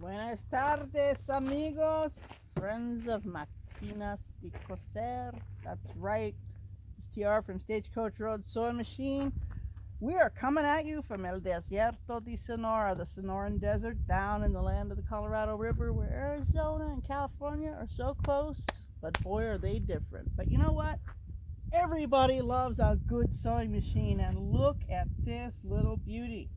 Buenas tardes, amigos, friends of Máquinas de Coser. That's right. It's TR from Stagecoach Road Sewing Machine. We are coming at you from El Desierto de Sonora, the Sonoran Desert, down in the land of the Colorado River, where Arizona and California are so close, but boy, are they different. But you know what? Everybody loves a good sewing machine, and look at this little beauty.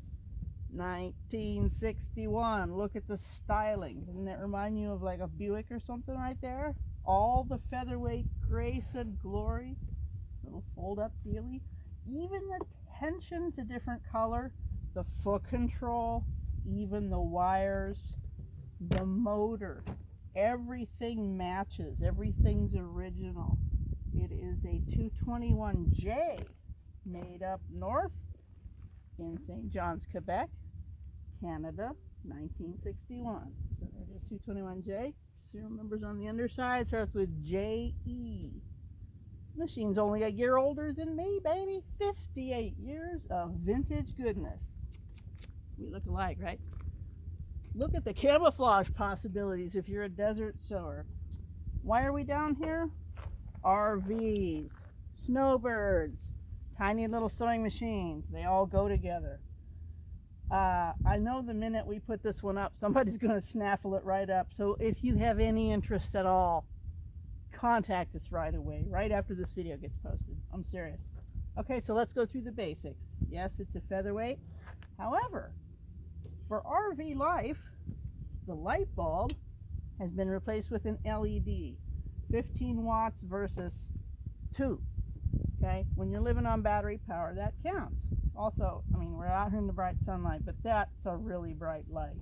1961. Look at the styling. Doesn't that remind you of like a Buick or something right there? All the featherweight grace and glory. Little fold up dealy. Even the tension to different color. The foot control. Even the wires. The motor. Everything matches. Everything's original. It is a 221J made up north in St. John's, Quebec, Canada, 1961. So there's 221J. Serial numbers on the underside starts with JE. This machine's only a year older than me, baby. 58 years of vintage goodness. We look alike, right? Look at the camouflage possibilities if you're a desert sewer. Why are we down here? RVs, snowbirds, tiny little sewing machines. They all go together. I know the minute we put this one up, somebody's going to snaffle it right up. So if you have any interest at all, contact us right away, right after this video gets posted. I'm serious. Okay, so let's go through the basics. Yes, it's a featherweight. However, for RV life, the light bulb has been replaced with an LED. 15 watts versus 2. Okay, when you're living on battery power, that counts. Also, I mean, we're out here in the bright sunlight, but that's a really bright light.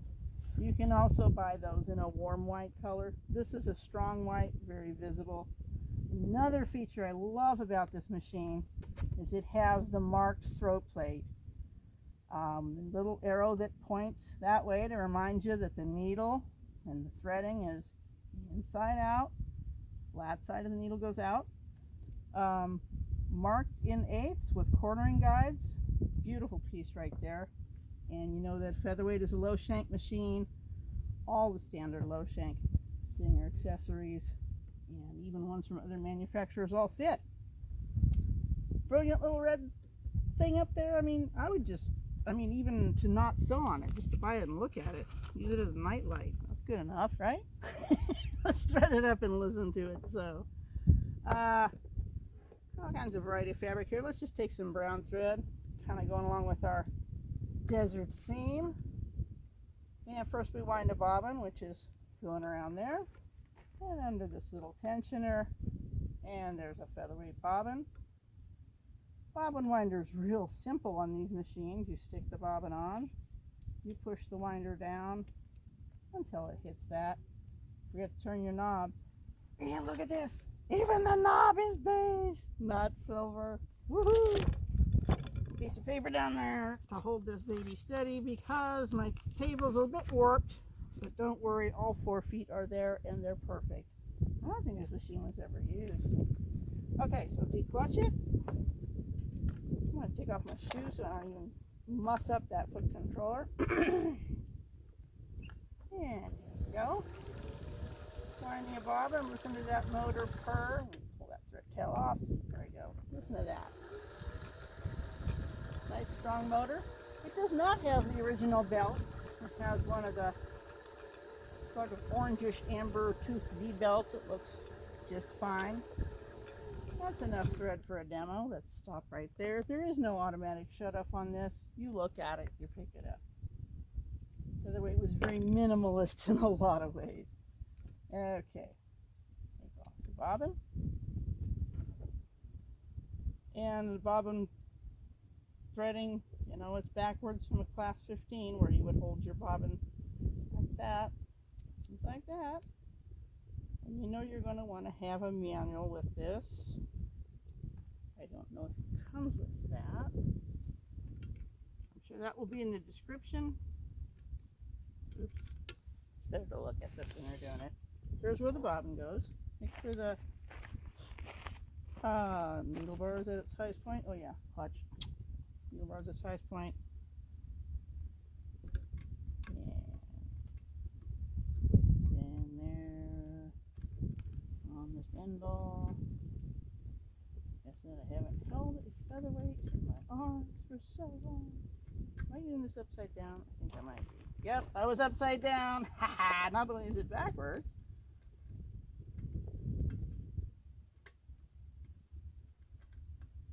You can also buy those in a warm white color. This is a strong white, very visible. Another feature I love about this machine is it has the marked throat plate. The little arrow that points that way to remind you that the needle and the threading is inside out. Flat side of the needle goes out. Marked in eighths with cornering guides. Beautiful piece right there. And you know that featherweight is a low shank machine. All the standard low shank Singer accessories and even ones from other manufacturers all fit. Brilliant little red thing up there. I mean, even to not sew on it, just to buy it and look at it. Use it as a night light. That's good enough, right? Let's thread it up and listen to it. So, all kinds of variety of fabric here. Let's just take some brown thread, kind of going along with our desert theme. And first we wind a bobbin, which is going around there. And under this little tensioner, and there's a featherweight bobbin. Bobbin winder's real simple on these machines. You stick the bobbin on, you push the winder down until it hits that. Forget to turn your knob. And look at this. Even the knob is beige, not silver. Woohoo! Piece of paper down there to hold this baby steady because my table's a bit warped. But don't worry, all 4 feet are there and they're perfect. I don't think this machine was ever used. Okay, so declutch it. I'm going to take off my shoes so I don't even muss up that foot controller. And there we go. Winding a bobbin, listen to that motor purr. Pull that thread tail off. There we go. Listen to that. Nice strong motor. It does not have the original belt. It has one of the sort of orangish amber toothed V belts. It looks just fine. That's enough thread for a demo. Let's stop right there. There is no automatic shut off on this. You look at it, you pick it up. Featherweight was very minimalist in a lot of ways. Okay, take off the bobbin. And the bobbin threading, you know, it's backwards from a class 15 where you would hold your bobbin like that, just like that. And you know you're going to want to have a manual with this. I don't know if it comes with that. I'm sure that will be in the description. Oops. Better to look at this when you're doing it. Here's where the bobbin goes. Make sure the needle bar is at its highest point. Oh yeah, clutch. Needle bar is at its highest point. And spindle. Guess that I haven't held a featherweight in my arms for so long. Am I doing this upside down? I think I might be. Yep, I was upside down. Haha, not only is it backwards.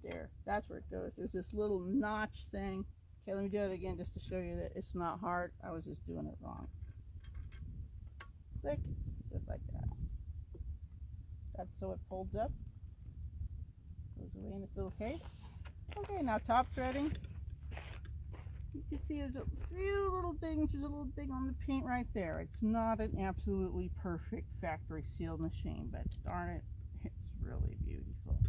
There, that's where it goes. There's this little notch thing. Okay, let me do it again just to show you that it's not hard. I was just doing it wrong. Click, just like that. That's so it folds up. Goes away in this little case. Okay, now top threading. You can see there's a few little things. There's a little thing on the paint right there. It's not an absolutely perfect factory sealed machine, but darn it, it's really beautiful.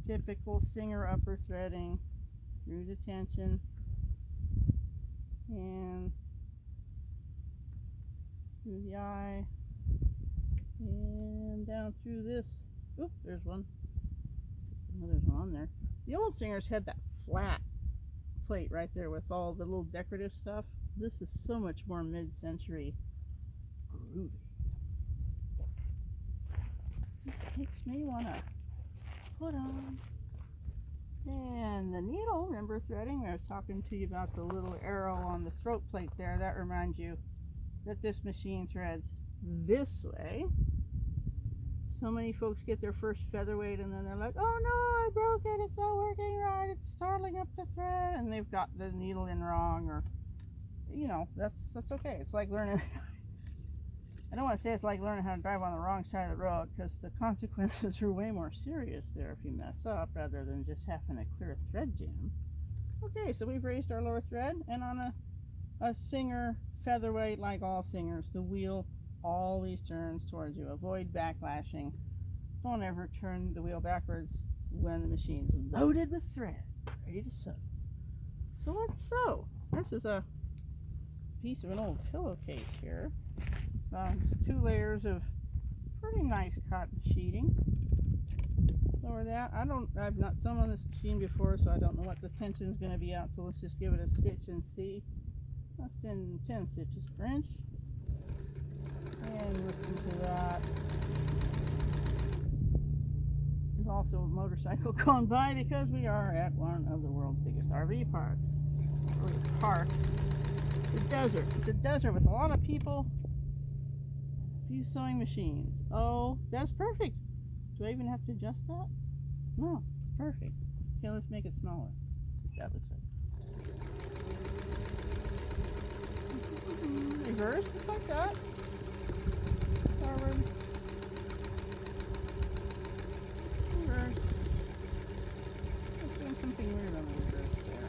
Typical Singer upper threading through the tension and through the eye and down through this. Oop, there's one. Oh, there's one on there. The old Singers had that flat plate right there with all the little decorative stuff. This is so much more mid-century groovy. This makes me want to put on. And the needle, remember threading? I was talking to you about the little arrow on the throat plate there. That reminds you that this machine threads this way. So many folks get their first featherweight and then they're like, oh no, I broke it, it's not working right, it's startling up the thread, and they've got the needle in wrong, or you know, that's okay. It's like learning I don't want to say it's like learning how to drive on the wrong side of the road, because the consequences are way more serious there if you mess up rather than just having a clear thread jam. Okay, so we've raised our lower thread, and on a Singer featherweight, like all Singers, the wheel always turns towards you. Avoid backlashing. Don't ever turn the wheel backwards when the machine's loaded with thread, ready to sew. So let's sew. This is a piece of an old pillowcase here. It's just 2 layers of pretty nice cotton sheeting. Lower that. I've not sewn on this machine before, so I don't know what the tension's going to be out. So let's just give it a stitch and see. That's 10 stitches per inch. And listen to that. There's also a motorcycle going by because we are at one of the world's biggest RV parks. Really, a park. It's a desert. It's a desert with a lot of people. A few sewing machines. Oh, that's perfect. Do I even have to adjust that? No, it's perfect. Okay, let's make it smaller. Let's see what that looks like. Reverse, just like that. Forward. Reverse. It's doing something weird on the reverse there.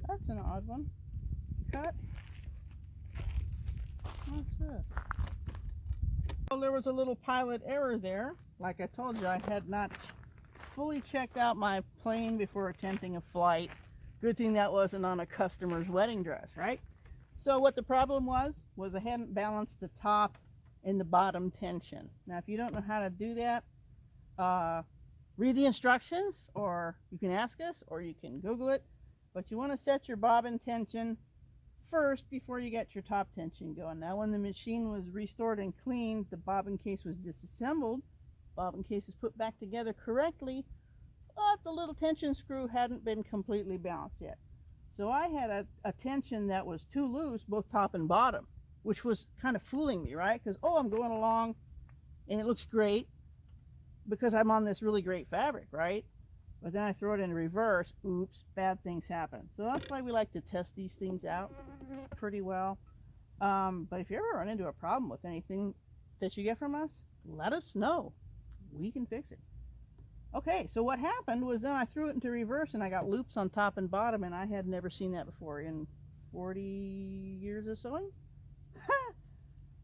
That's an odd one. Cut. What's this? Well, there was a little pilot error there. Like I told you, I had not fully checked out my plane before attempting a flight. Good thing that wasn't on a customer's wedding dress, right? So what the problem was I hadn't balanced the top and the bottom tension. Now, if you don't know how to do that, read the instructions, or you can ask us, or you can Google it. But you want to set your bobbin tension first before you get your top tension going. Now, when the machine was restored and cleaned, the bobbin case was disassembled. Bobbin case is put back together correctly, but the little tension screw hadn't been completely balanced yet. So I had a tension that was too loose, both top and bottom, which was kind of fooling me, right? Because, oh, I'm going along and it looks great because I'm on this really great fabric, right? But then I throw it in reverse, oops, bad things happen. So that's why we like to test these things out pretty well. But if you ever run into a problem with anything that you get from us, let us know. We can fix it. Okay, so what happened was then I threw it into reverse and I got loops on top and bottom, and I had never seen that before in 40 years of sewing.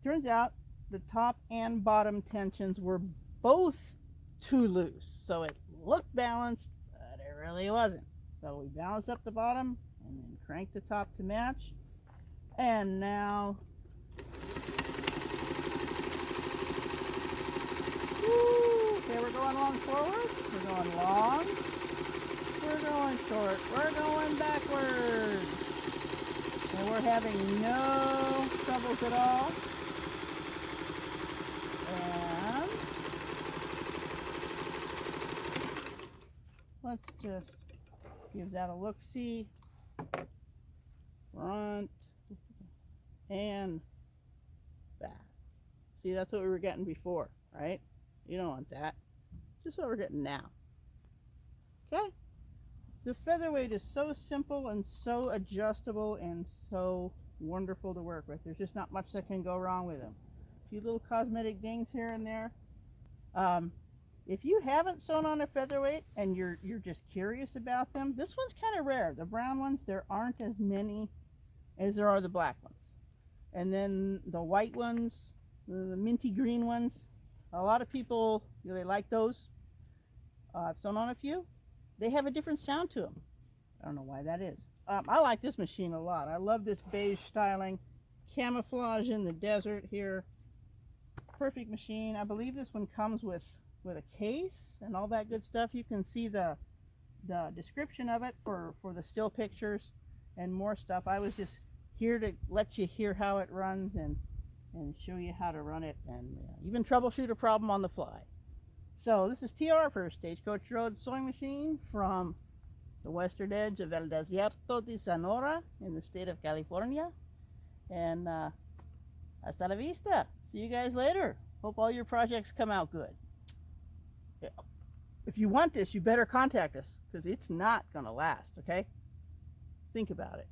Turns out the top and bottom tensions were both too loose. So it looked balanced, but it really wasn't. So we balanced up the bottom and then cranked the top to match. And now Woo! Okay, we're going along forward. We're going long. We're going short. We're going backwards. And we're having no troubles at all. And let's just give that a look-see. Front and back. See, that's what we were getting before, right? You don't want that. Just what we're getting now. Okay? The featherweight is so simple and so adjustable and so wonderful to work with. There's just not much that can go wrong with them. A few little cosmetic dings here and there. If you haven't sewn on a featherweight and you're just curious about them, this one's kind of rare. The brown ones, there aren't as many as there are the black ones. And then the white ones, the minty green ones, a lot of people, they like those. I've sewn on a few. They have a different sound to them. I don't know why that is. I like this machine a lot. I love this beige styling. Camouflage in the desert here. Perfect machine. I believe this one comes with a case and all that good stuff. You can see the description of it for the still pictures and more stuff. I was just here to let you hear how it runs and show you how to run it and even troubleshoot a problem on the fly. So this is TR for Stagecoach Road Sewing Machine from the western edge of El Desierto de Sonora in the state of California. And hasta la vista. See you guys later. Hope all your projects come out good. If you want this, you better contact us because it's not going to last, okay? Think about it.